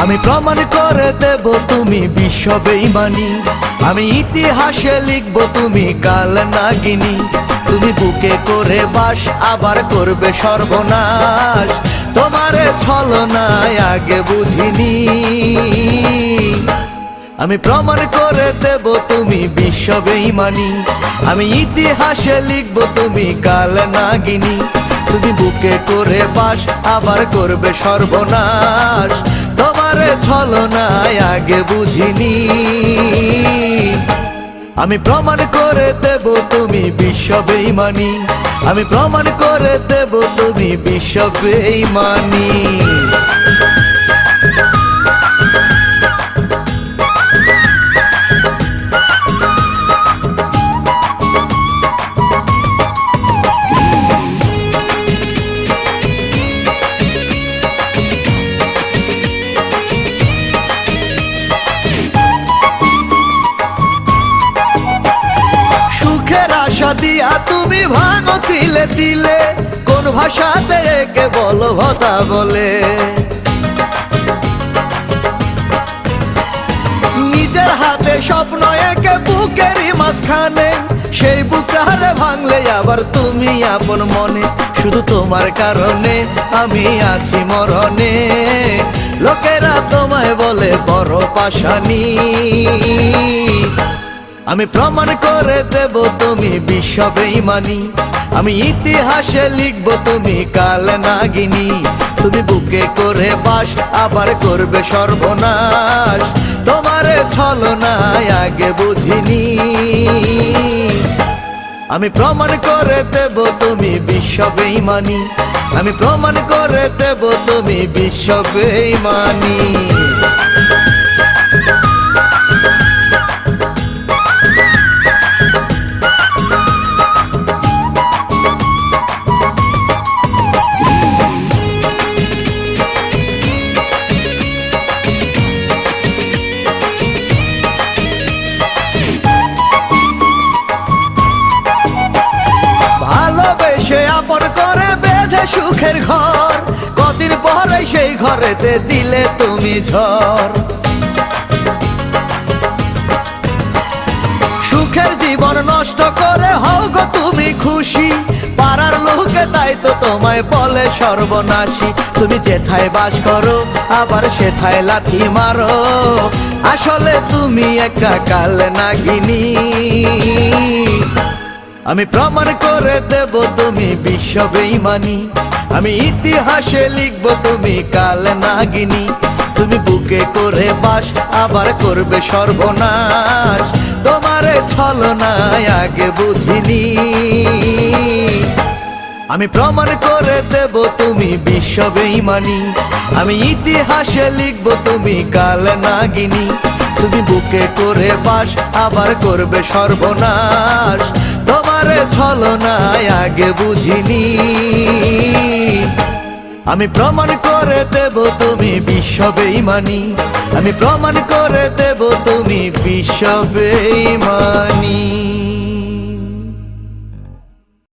আমি প্রমাণ করে দেব তুমি বিশ্ব বেঈমানি, আমি ইতিহাসে লিখব তুমি কাল নাগিনী। তুমি বুকে করে বাস আবার করবে সর্বনাশ, তোমারে ছলনায় আগে বুঝিনি। আমি প্রমাণ করে দেব তুমি বিশ্ব বেঈমানি, আমি ইতিহাসে লিখব তুমি কাল নাগিনী। তুমি বুকে করে বাস আবার করবে সর্বনাশ, তোমারে ছলনায় আগে বুঝিনি। আমি প্রমাণ করে দেব তুমি বিশ্ব বেঈমানি, আমি প্রমাণ করে দেব তুমি বিশ্ব বেঈমানি। আশা দিয়া তুমি ভাঙো তিলে তিলে, কোন ভাষাতে একে বলো ভতা বলে। নিজের হাতে স্বপ্ন একে বুকেরই মাঝখানে, সেই বুকটারে ভাঙলে আবার তুমি আপন মনে। শুধু তোমার কারণে আমি আছি মরণে, লোকেরা তোমায় বলে বড় পাষাণী। আমি প্রমাণ করে দেব তুমি বিশ্ব বেঈমানি, আমি ইতিহাসে লিখব তুমি কাল নাগিনী। তুমি বুকে করে বাস আবার করবে সর্বনাশ, তোমারে ছলনায় আগে বুঝিনি। আমি প্রমাণ করে দেব তুমি বিশ্ব বেঈমানি, আমি প্রমাণ করে দেব তুমি বিশ্ব বেঈমানি। আপন করে বেঁধে সুখের ঘর, কদিন পরে সেই ঘরেতে দিলে তুমি ঝড়। সুখের জীবন নষ্ট করে হও গো তুমি খুশি, পাড়ার লোকে তাই তো তোমায় বলে সর্বনাশী। তুমি যেথায় বাস করো আবার সেথায় লাথি মারো, আসলে তুমি একটা কাল নাগিনী। আমি প্রমাণ করে দেব তুমি বিশ্ব বেঈমানি, আমি ইতিহাসে লিখব তুমি কাল নাগিনী। তুমি বুকে করে বাস আবার করবে সর্বনাশ, তোমারে ছলনায় আগে বুঝিনি। আমি প্রমাণ করে দেব তুমি বিশ্ব বেঈমানি, আমি ইতিহাসে লিখব তুমি কাল নাগিনী। তুমি বুকে করে বাস আবার করবে সর্বনাশ, তোমারে ছলনায় আগে বুঝিনি। আমি প্রমাণ করে দেব তুমি বিশ্ব বেঈমানি, আমি প্রমাণ করে দেব তুমি বিশ্ব বেঈমানি।